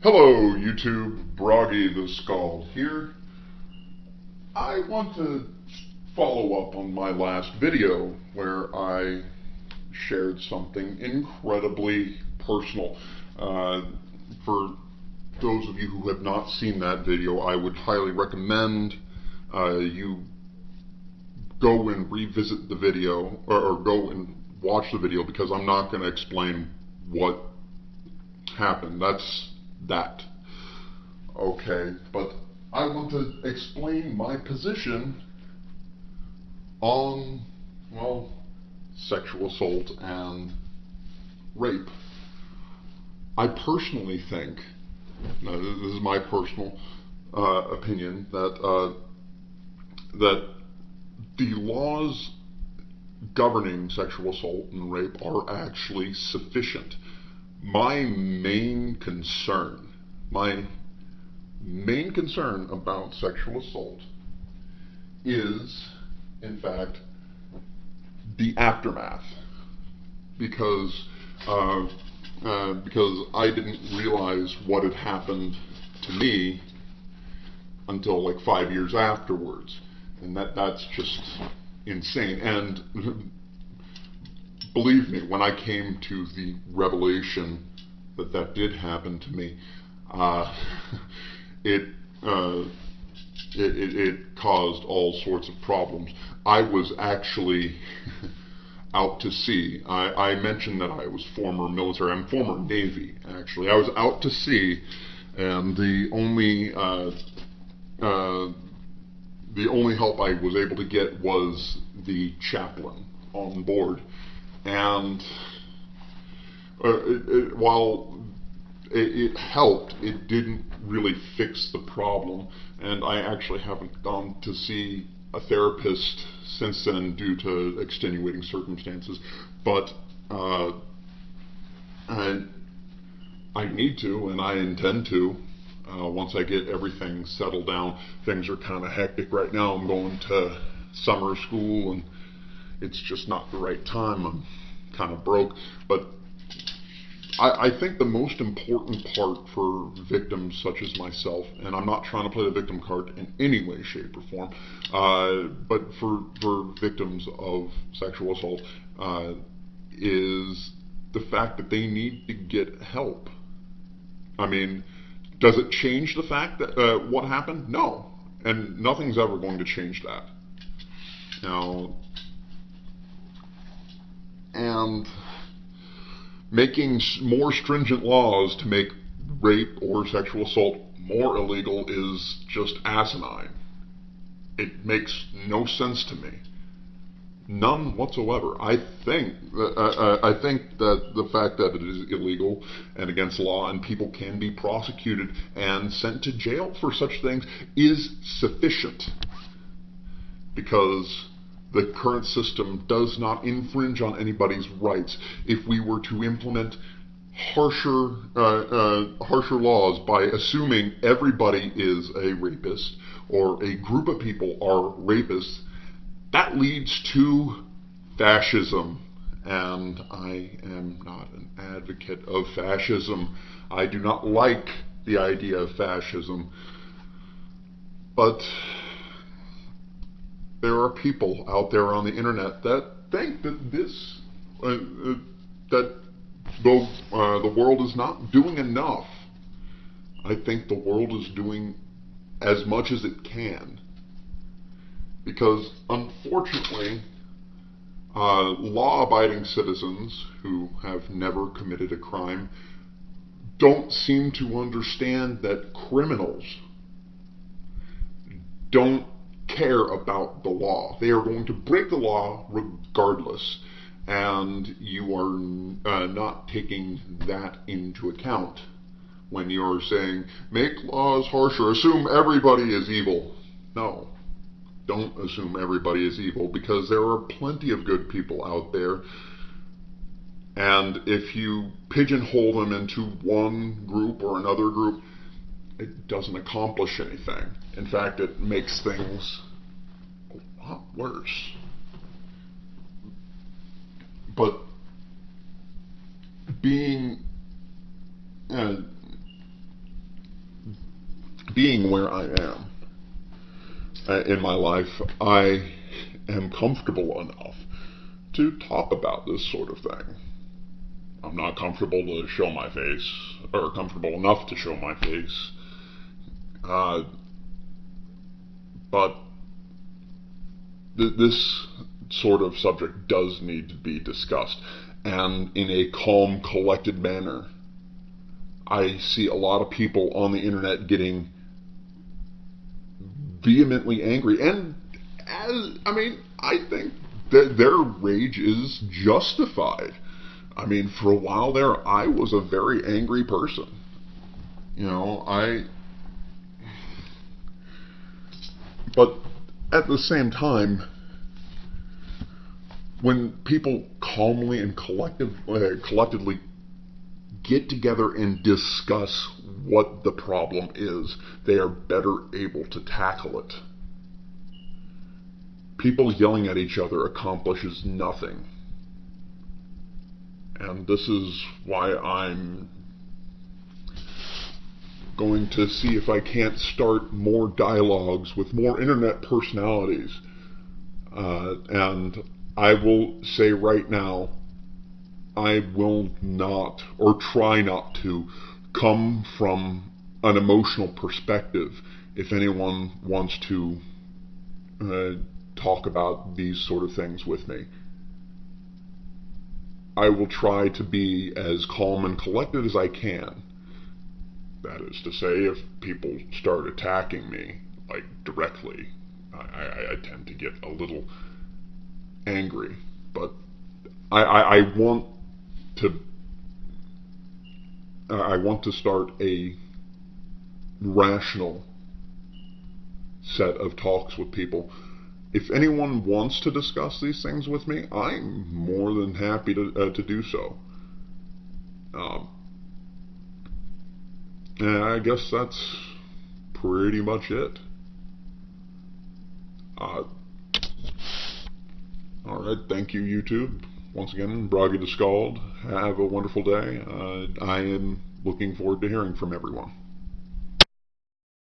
Hello, YouTube. Broggy the Scald here. I want to follow up on my last video where I shared something incredibly personal. For those of you who have not seen that video, I would highly recommend you go and revisit the video or go and watch the video, because I'm not going to explain what happened. That's that. Okay, but I want to explain my position on, well, sexual assault and rape. I personally think, now this is my personal opinion, that the laws governing sexual assault and rape are actually sufficient. My main concern about sexual assault is, in fact, the aftermath, because I didn't realize what had happened to me until like 5 years afterwards, and that's just insane. And believe me, when I came to the revelation that that did happen to me, it caused all sorts of problems. I was actually out to sea. I mentioned that I was former military. I'm former Navy, actually. I was out to sea, and the only help I was able to get was the chaplain on board. And while it helped, it didn't really fix the problem. And I actually haven't gone to see a therapist since then due to extenuating circumstances. But I need to, and I intend to, once I get everything settled down. Things are kind of hectic right now. I'm going to summer school, and it's just not the right time. I'm kind of broke. But I think the most important part for victims such as myself, and I'm not trying to play the victim card in any way, shape, or form, but for victims of sexual assault, is the fact that they need to get help. I mean, does it change the fact that what happened? No. And nothing's ever going to change that. Now, and making more stringent laws to make rape or sexual assault more illegal is just asinine. It makes no sense to me. None whatsoever. I think that the fact that it is illegal and against law, and people can be prosecuted and sent to jail for such things, is sufficient, because the current system does not infringe on anybody's rights. If we were to implement harsher laws by assuming everybody is a rapist or a group of people are rapists, that leads to fascism. And I am not an advocate of fascism. I do not like the idea of fascism. But there are people out there on the internet that think that that the world is not doing enough. I think the world is doing as much as it can, because unfortunately, law-abiding citizens who have never committed a crime don't seem to understand that criminals don't care about the law. They are going to break the law regardless, and you are not taking that into account when you're saying, make laws harsher, assume everybody is evil. No, don't assume everybody is evil, because there are plenty of good people out there, and if you pigeonhole them into one group or another group, it doesn't accomplish anything. In fact, it makes things a lot worse. But being being where I am in my life, I am comfortable enough to talk about this sort of thing. I'm not comfortable to show my face, or comfortable enough to show my face, but this sort of subject does need to be discussed, and in a calm, collected manner. I see a lot of people on the internet getting vehemently angry, and I think that their rage is justified. I mean, for a while there, I was a very angry person. But at the same time, when people calmly and collectively get together and discuss what the problem is, they are better able to tackle it. People yelling at each other accomplishes nothing. And this is why I'm going to see if I can't start more dialogues with more internet personalities. And I will say right now, I will not, or try not to, come from an emotional perspective if anyone wants to talk about these sort of things with me. I will try to be as calm and collected as I can. That is to say, if people start attacking me, like directly, I tend to get a little angry. But I want to start a rational set of talks with people. If anyone wants to discuss these things with me, I'm more than happy to do so. And I guess that's pretty much it. Alright, thank you, YouTube. Once again, Bragi the Scald. Have a wonderful day. I am looking forward to hearing from everyone.